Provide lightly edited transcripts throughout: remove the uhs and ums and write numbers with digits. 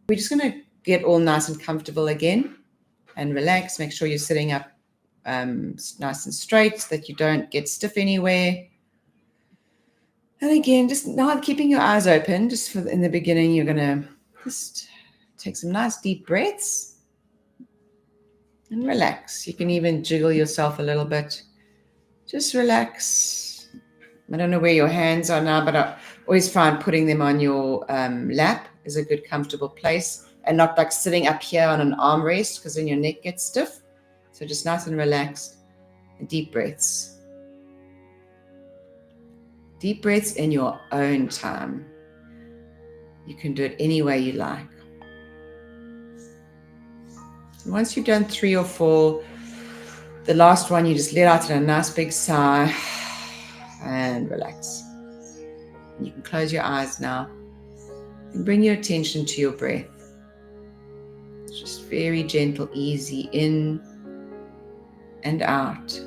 We're just going to get all nice and comfortable again and relax. Make sure you're sitting up nice and straight so that you don't get stiff anywhere. And again, just now keeping your eyes open, just in the beginning, you're going to just take some nice deep breaths and relax. You can even jiggle yourself a little bit. Just relax. I don't know where your hands are now, but I always find putting them on your lap is a good comfortable place, and not like sitting up here on an armrest because then your neck gets stiff. So just nice and relaxed and deep breaths. Deep breaths in your own time. You can do it any way you like. And once you've done 3 or 4, the last one you just let out in a nice big sigh and relax. You can close your eyes now and bring your attention to your breath. It's just very gentle, easy, in and out.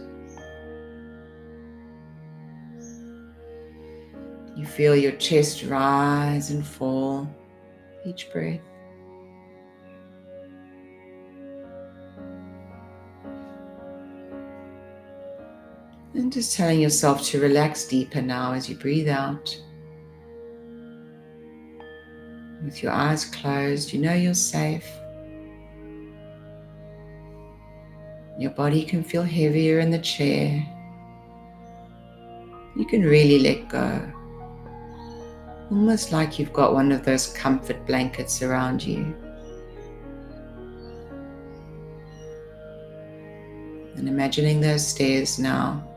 You feel your chest rise and fall each breath. And just telling yourself to relax deeper now as you breathe out. With your eyes closed, you know you're safe. Your body can feel heavier in the chair. You can really let go. Almost like you've got one of those comfort blankets around you. And imagining those stairs now.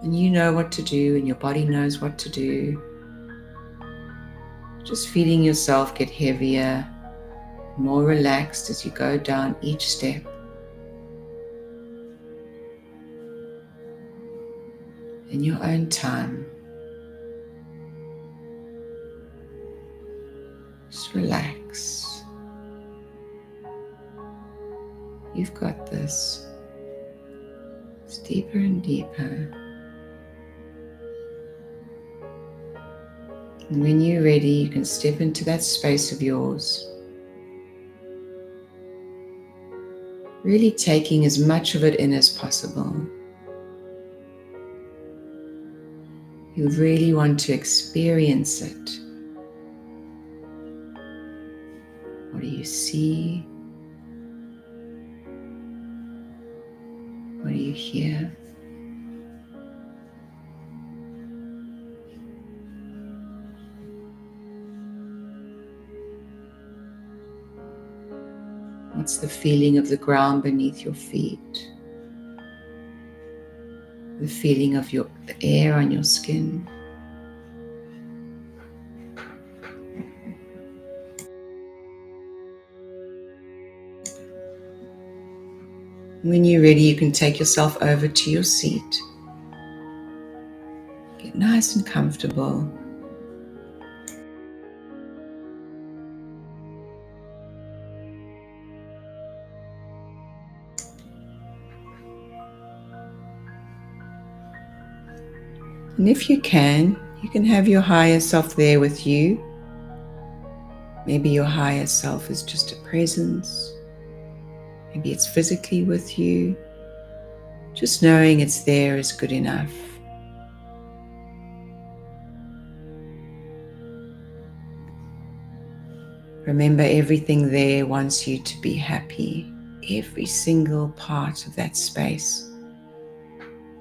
And you know what to do, and your body knows what to do. Just feeling yourself get heavier, more relaxed as you go down each step. In your own time. Just relax. You've got this. It's deeper and deeper. And when you're ready, you can step into that space of yours. Really taking as much of it in as possible. You really want to experience it. What do you see? What do you hear? What's the feeling of the ground beneath your feet? The feeling of the air on your skin. When you're ready, you can take yourself over to your seat. Get nice and comfortable. And if you can have your higher self there with you. Maybe your higher self is just a presence. Maybe it's physically with you. Just knowing it's there is good enough. Remember, everything there wants you to be happy. Every single part of that space.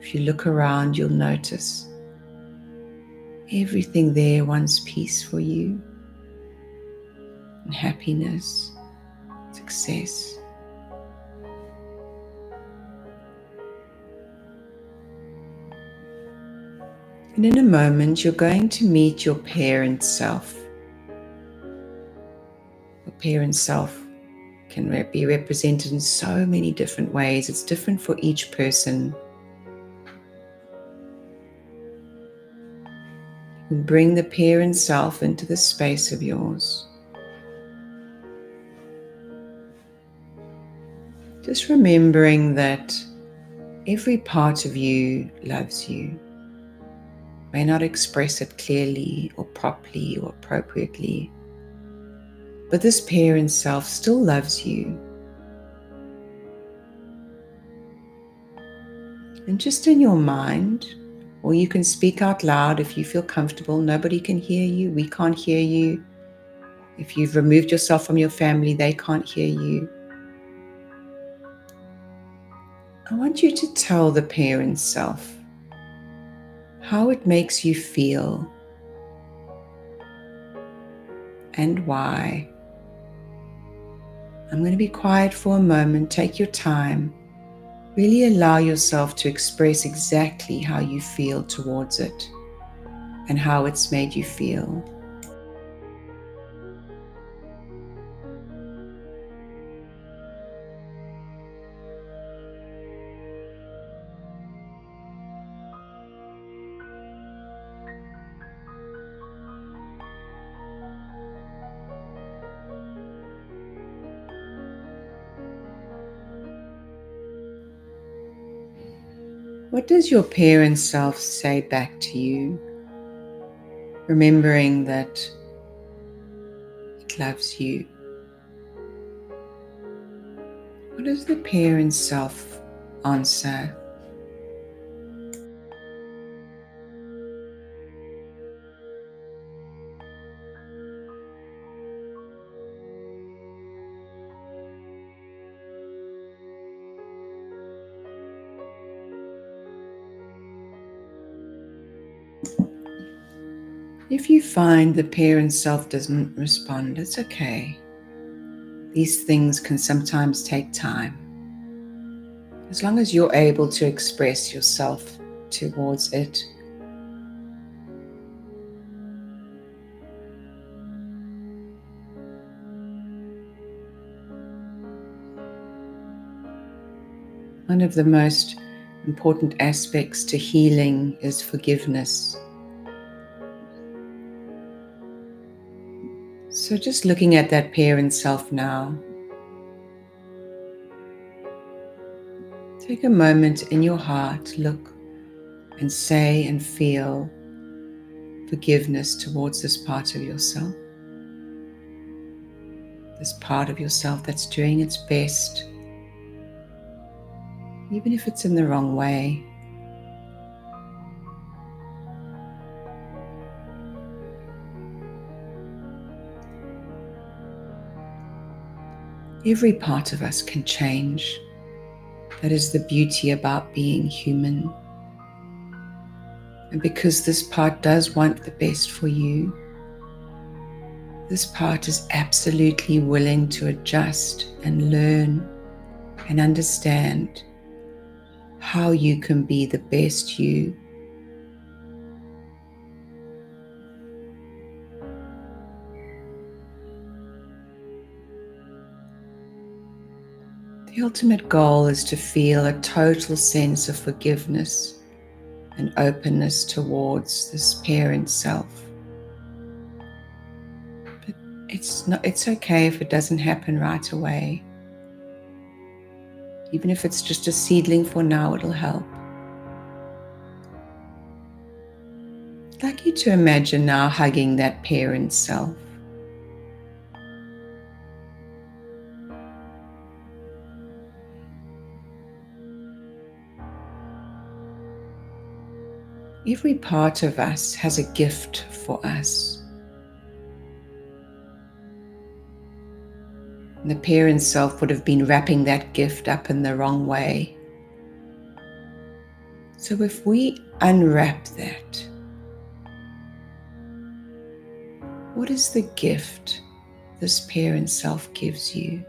If you look around, you'll notice everything there wants peace for you, and happiness, success. And in a moment, you're going to meet your parent self. Your parent self can be represented in so many different ways. It's different for each person. And bring the parent self into the space of yours. Just remembering that every part of you loves you. May not express it clearly or properly or appropriately, but this parent self still loves you. And just in your mind, or you can speak out loud if you feel comfortable. Nobody can hear you. We can't hear you. If you've removed yourself from your family, they can't hear you. I want you to tell the parent self how it makes you feel and why. I'm going to be quiet for a moment. Take your time. Really allow yourself to express exactly how you feel towards it and how it's made you feel. What does your parent self say back to you? Remembering that it loves you. What does the parent self answer? If you find the parent self doesn't respond, it's okay. These things can sometimes take time. As long as you're able to express yourself towards it. One of the most important aspects to healing is forgiveness. So just looking at that parent self now, take a moment in your heart, look and say and feel forgiveness towards this part of yourself. This part of yourself that's doing its best, even if it's in the wrong way. Every part of us can change. That is the beauty about being human. And because this part does want the best for you, this part is absolutely willing to adjust and learn and understand how you can be the best you. The ultimate goal is to feel a total sense of forgiveness and openness towards this parent self. But it's okay if it doesn't happen right away. Even if it's just a seedling for now, it'll help. I'd like you to imagine now hugging that parent self. Every part of us has a gift for us. And the parent self would have been wrapping that gift up in the wrong way. So if we unwrap that, what is the gift this parent self gives you?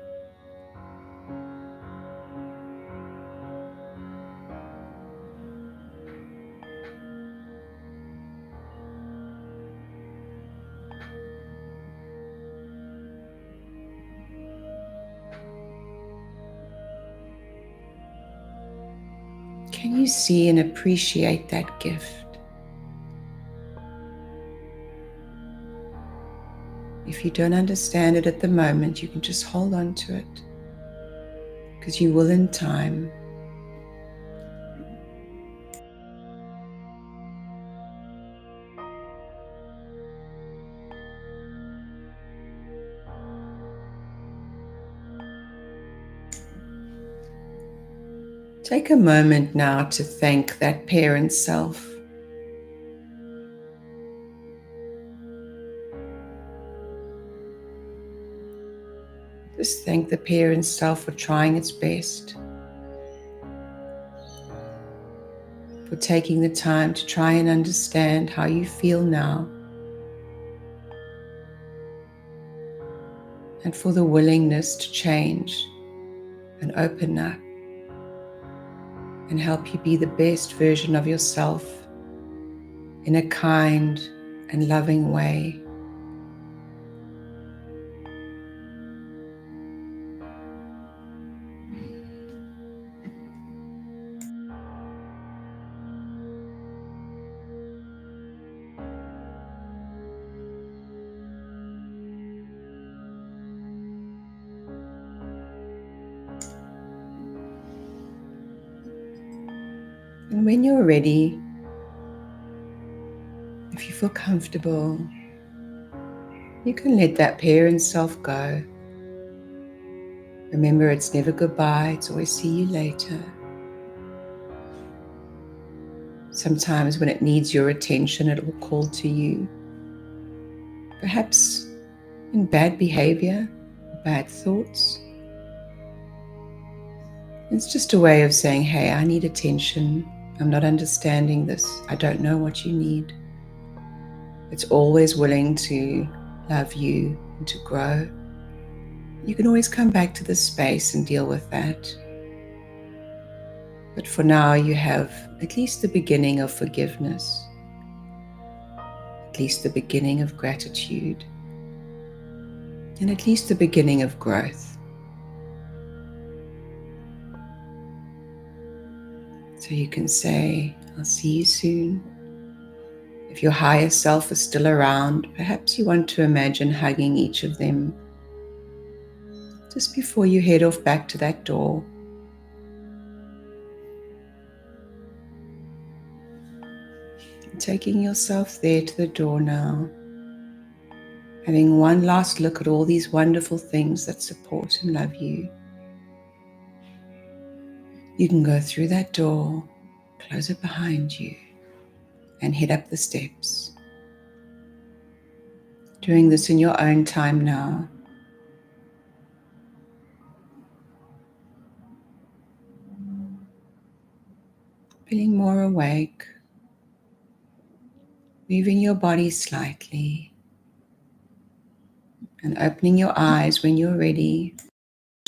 Can you see and appreciate that gift? If you don't understand it at the moment, you can just hold on to it, because you will in time. Take a moment now to thank that parent self. Just thank the parent self for trying its best, for taking the time to try and understand how you feel now, and for the willingness to change and open up and help you be the best version of yourself in a kind and loving way. And when you're ready, if you feel comfortable, you can let that parent self go. Remember, it's never goodbye, it's always see you later. Sometimes when it needs your attention, it will call to you. Perhaps in bad behavior, bad thoughts. It's just a way of saying, hey, I need attention. I'm not understanding this. I don't know what you need. It's always willing to love you and to grow. You can always come back to this space and deal with that. But for now, you have at least the beginning of forgiveness, at least the beginning of gratitude, and at least the beginning of growth. So you can say, I'll see you soon. If your higher self is still around, perhaps you want to imagine hugging each of them just before you head off back to that door. Taking yourself there to the door now, having one last look at all these wonderful things that support and love you. You can go through that door, close it behind you, and head up the steps. Doing this in your own time now. Feeling more awake, moving your body slightly, and opening your eyes when you're ready.